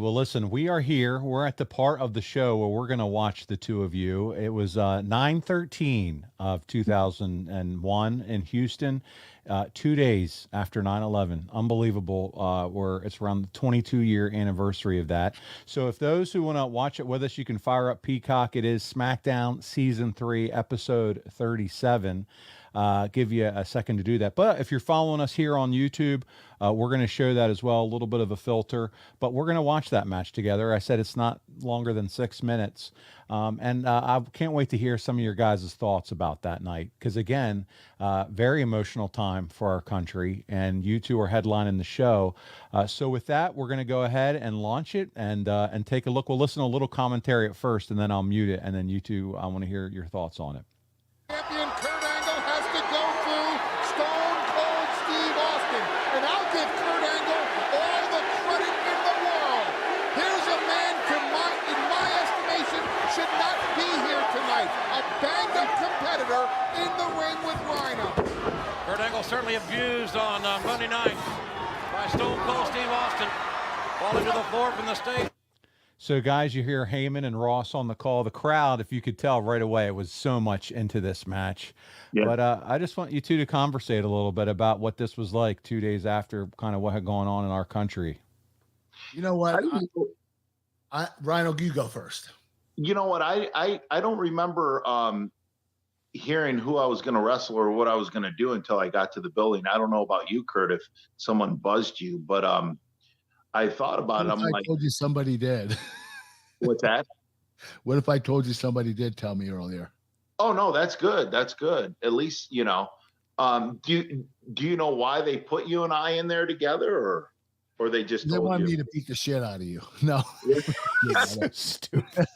Well, listen, we are here. We're at the part of the show where we're going to watch the two of you. It was 9/13 of 2001 in Houston, 2 days after 9/11. Unbelievable. Where it's around the 22-year anniversary of that. So if those who want to watch it with us, you can fire up Peacock. It is SmackDown Season 3, Episode 37. Give you a second to do that. But if you're following us here on YouTube, we're going to show that as well, a little bit of a filter, but we're going to watch that match together. I said it's not longer than 6 minutes. And I can't wait to hear some of your guys' thoughts about that night. Because again, very emotional time for our country, and you two are headlining the show. So with that, we're going to go ahead and launch it and take a look. We'll listen to a little commentary at first, and then I'll mute it. And then you two, I want to hear your thoughts on it. Champion Kurt Angle has to go through Stone Cold Steve Austin, and I'll give Kurt Angle all the credit in the world. Here's a man in my estimation, should not be here tonight. A banged-up competitor in the ring with Rhyno. Kurt Angle certainly abused on Monday night by Stone Cold Steve Austin, falling to the floor from the stage. So, guys, you hear Heyman and Ross on the call. The crowd, if you could tell right away, it was so much into this match. Yeah. But I just want you two to conversate a little bit about what this was like 2 days after kind of what had gone on in our country. You know what? Rhyno, you go first. You know what? I don't remember hearing who I was going to wrestle or what I was going to do until I got to the building. I don't know about you, Kurt, if someone buzzed you, but I thought about it. I'm like, told you somebody did. What's that? What if I told you somebody did tell me earlier? Oh no, that's good. That's good. At least, you know. Do you know why they put you and I in there together, or they just they told want you? me to beat the shit out of you? No. That's so stupid.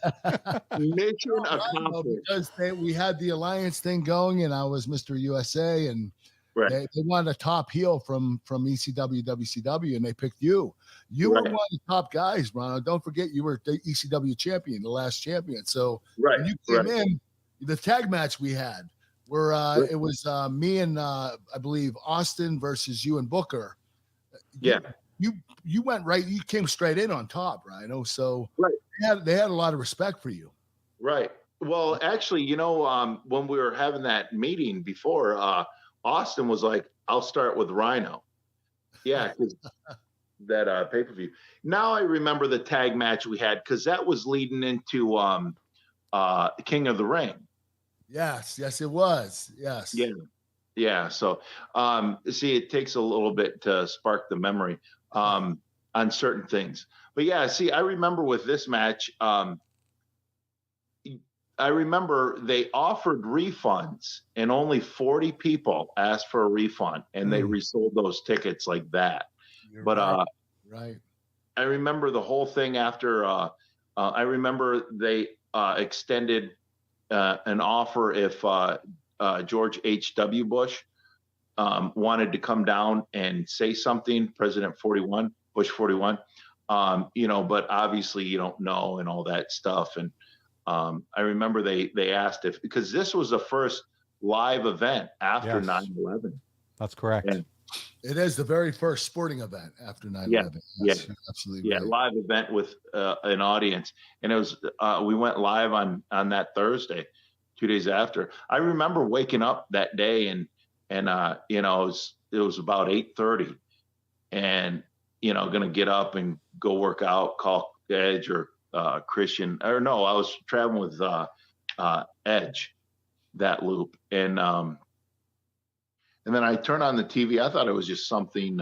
Mission accomplished. Because we had the alliance thing going, and I was Mr. USA, and right. they wanted a top heel from ECW, WCW, and they picked you. You were one of the top guys, Ron. Don't forget, you were the ECW champion, the last champion. So when you came in, the tag match we had, where it was me and I believe Austin versus you and Booker. Yeah, you went right. You came straight in on top, Rhyno. So they had a lot of respect for you. Right. Well, actually, you know, when we were having that meeting before, Austin was like, "I'll start with Rhyno." Yeah, because that pay-per-view. Now I remember the tag match we had, because that was leading into King of the Ring. Yes, it was. Yes. Yeah. So see, it takes a little bit to spark the memory on certain things. But yeah, see, I remember with this match, I remember they offered refunds, and only 40 people asked for a refund, and they resold those tickets like that. Right. I remember the whole thing after. I remember they extended an offer if George H.W. Bush wanted to come down and say something, President 41, Bush 41. You know, but obviously you don't know and all that stuff. And I remember they asked if, because this was the first live event after 9/11. That's correct. And it is the very first sporting event after 9/11. Yeah, absolutely. Yeah, right. Live event with an audience, and it was we went live on that Thursday, 2 days after. I remember waking up that day and you know, it was about 8:30, and you know, gonna get up and go work out, call Edge or Christian, or no, I was traveling with Edge that loop, and then I turned on the TV. I thought it was just something,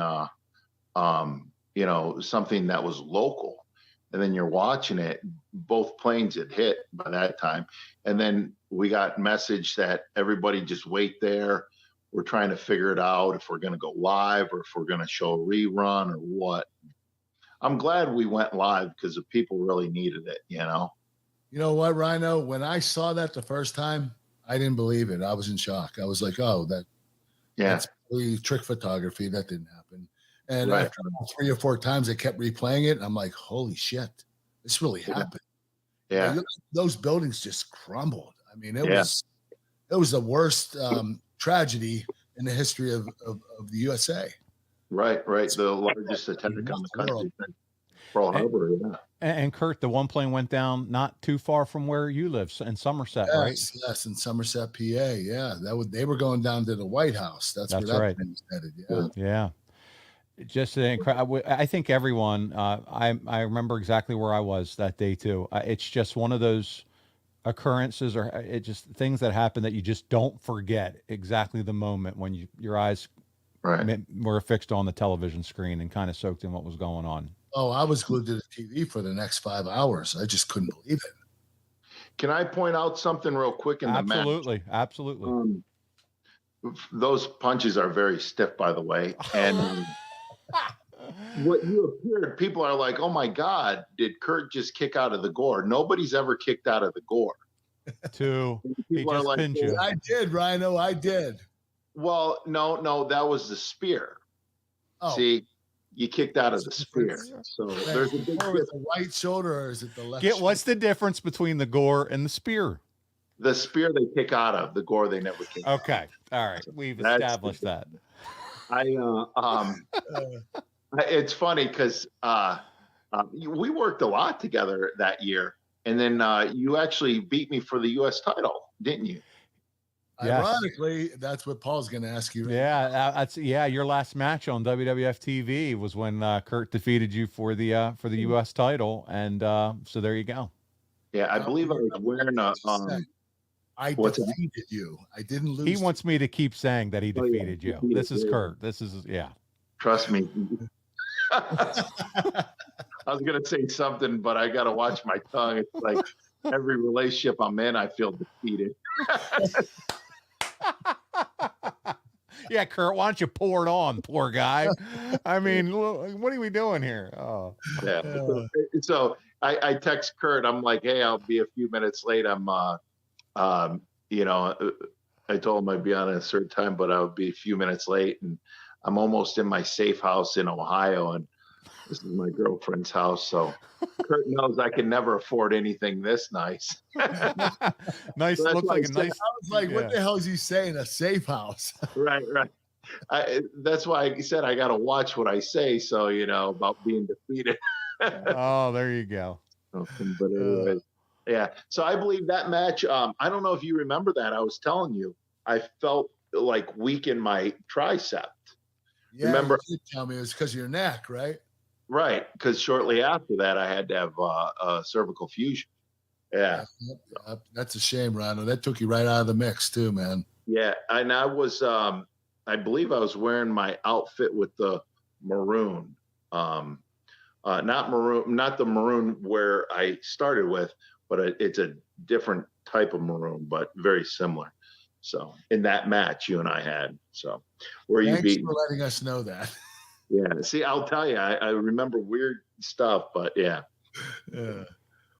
you know, something that was local. And then you're watching it. Both planes had hit by that time. And then we got message that everybody just wait there. We're trying to figure it out if we're going to go live or if we're going to show a rerun or what. I'm glad we went live because the people really needed it, you know? You know what, Rhyno? When I saw that the first time, I didn't believe it. I was in shock. I was like, oh, that's really trick photography. That didn't happen. And after 3 or 4 times, they kept replaying it. And I'm like, holy shit, this really happened. Yeah. Like, those buildings just crumbled. I mean, it was the worst tragedy in the history of the USA. Right. The largest attack on the country. Pearl Harbor, yeah. And Kurt, the one plane went down not too far from where you live in Somerset, right? Yes, in Somerset, PA. Yeah, they were going down to the White House. That's where that right. plane was headed. Yeah. Yeah. Just an incredible. I think everyone. I remember exactly where I was that day too. It's just one of those occurrences, or it just things that happen that you just don't forget exactly the moment when your eyes were fixed on the television screen and kind of soaked in what was going on. Oh, I was glued to the TV for the next 5 hours. I just couldn't believe it. Can I point out something real quick in the match? Absolutely. Those punches are very stiff, by the way. And what you appeared, people are like, oh my God, did Kurt just kick out of the gore? Nobody's ever kicked out of the gore. People are like, I did, Rhyno, I did. Well, no, that was the spear. Oh. See, you kicked out of the spear. So there's a big difference. The right shoulder, or is it the left? What's the difference between the gore and the spear? The spear they kick out of, the gore they never kick out. Okay, all right, we've established that. It's funny because we worked a lot together that year, and then you actually beat me for the U.S. title, didn't you? Yes. Ironically, that's what Paul's going to ask you. Your last match on WWF TV was when Kurt defeated you for the U.S. title, and so there you go. Yeah, I believe I was wearing a. I defeated you. I didn't lose. He wants me to keep saying that he defeated you. This is Kurt. This is Trust me. I was going to say something, but I got to watch my tongue. It's like every relationship I'm in, I feel defeated. Yeah, Kurt, why don't you pour it on, poor guy? I mean, what are we doing here? Oh, yeah. So I text Kurt. I'm like, hey, I'll be a few minutes late. I told him I'd be on at a certain time, but I would be a few minutes late, and I'm almost in my safe house in Ohio, and this is my girlfriend's house. So Kurt knows I can never afford anything this nice. Nice. So looks like a nice. I was like, what the hell is he saying? A safe house? Right. That's why I said I got to watch what I say. So, about being defeated. Oh, there you go. But anyways, yeah. So I believe that match, I don't know if you remember that. I was telling you, I felt like weak in my tricep. Yeah, remember? You did tell me it was because of your neck, right? Right, because shortly after that, I had to have a cervical fusion. Yeah. That's a shame, Rhyno. That took you right out of the mix too, man. Yeah, and I was, I believe I was wearing my outfit with the maroon. Not the maroon where I started with, but it's a different type of maroon, but very similar. So in that match you and I had, so where you beat. Thanks for letting us know that. Yeah. See, I'll tell you, I remember weird stuff, but yeah. Yeah.